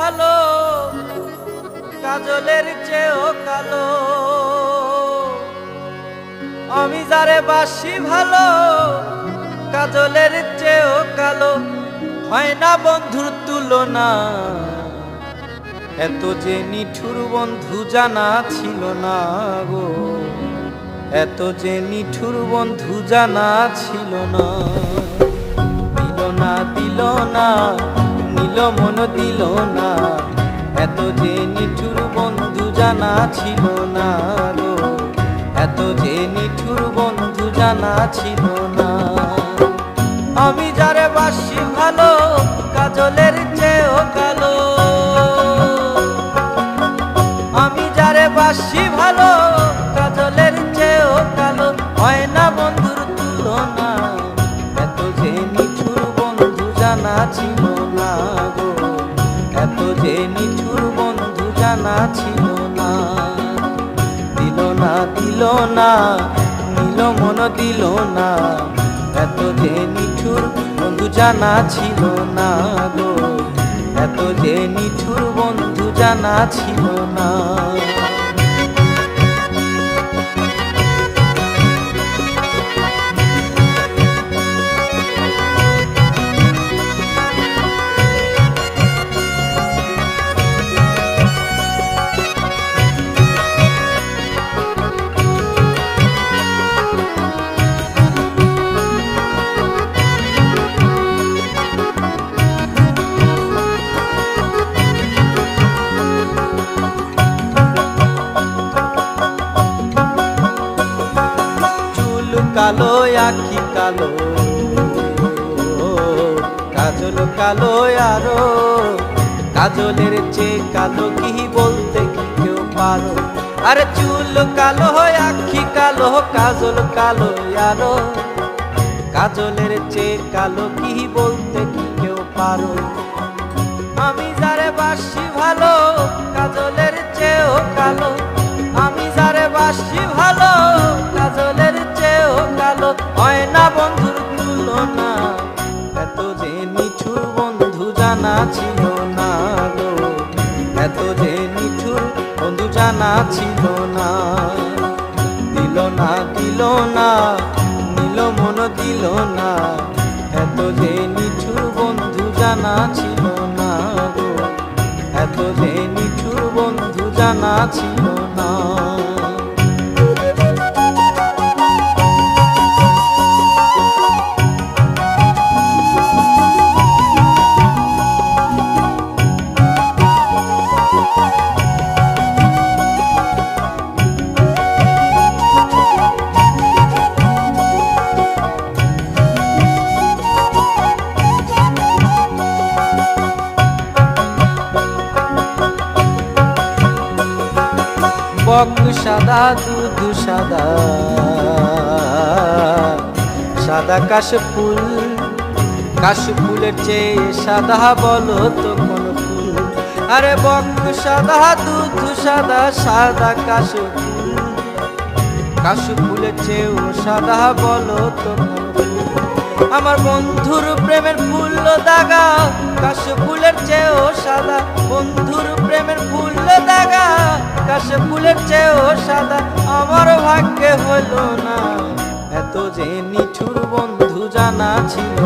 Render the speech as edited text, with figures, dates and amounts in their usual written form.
ভালো কাজলের চেয়েও কালো। আমি যারে বাসি ভালো কাজলের চেয়েও কালো। হয় না বন্ধুর তুলনা, এত যে নিঠুর বন্ধু জানা ছিল না গো, এত যে নিঠুর বন্ধু জানা ছিল না। দিল না দিল না নিল মন দিল না, এত যে নিঠুর বন্ধু জানা ছিল না গো, এত যে নিঠুর বন্ধু জানা ছিল না। আমি যারে বাসি ভালো কাজলের চেয়েও কালো। আমি যারে বাসি ভালো কাজলের চেয়েও কালো। হয় না বন্ধুর তুলনা, এত যে নিঠুর বন্ধু জানা ছিল না গো, এত যে নিঠুর বন্ধু জানা ছিল না। দিল না দিল না নিল মন দিল না, এত যে নিঠুর বন্ধু জানা ছিল না গো, এত যে নিঠুর বন্ধু জানা ছিল না। কালো আখি কালো, কাজল কালো আরো, কাজলের চেয়ে কালো কি বলতে কি কেউ পারো। আরে চুল কালো আখি কালো, কাজল কালো আরো, কাজলের চেয়ে কালো কি বলতে কি কেউ পারো। আমি যারে বাসি ভালো কাজলের চেয়েও কালো। আমি যারে বাসি ভালো কাজলের চেয়েও কালো। হয় না বন্ধুর তুলনা, এত যে নিঠুর বন্ধু জানা ছিল না গো, এত যে নিঠুর বন্ধু জানা ছিল না। দিল না দিল না নিল মন দিল না, এত যে নিঠুর বন্ধু জানা ছিল না গো, এত যে নিঠুর বন্ধু জানা ছিল না। বক সাদা দুধ সাদা, সাদা কাশফুল, কাশফুলের চেয়ে সাদা বলো তো কোন ফুল। আরে বক সাদা দুধ সাদা, সাদা কাশফুল, কাশফুলের চেয়েও সাদা বলো তো কোন ফুল। আমার বন্ধুর প্রেমের ফুল দাগা, কাশফুলের চেয়েও সাদা। বন্ধুর প্রেমের ফুল দাগা, কাশফুলের চেয়েও সাদা। আমার ভাগ্যে হলো না, এত যে নিঠুর বন্ধু জানা ছিল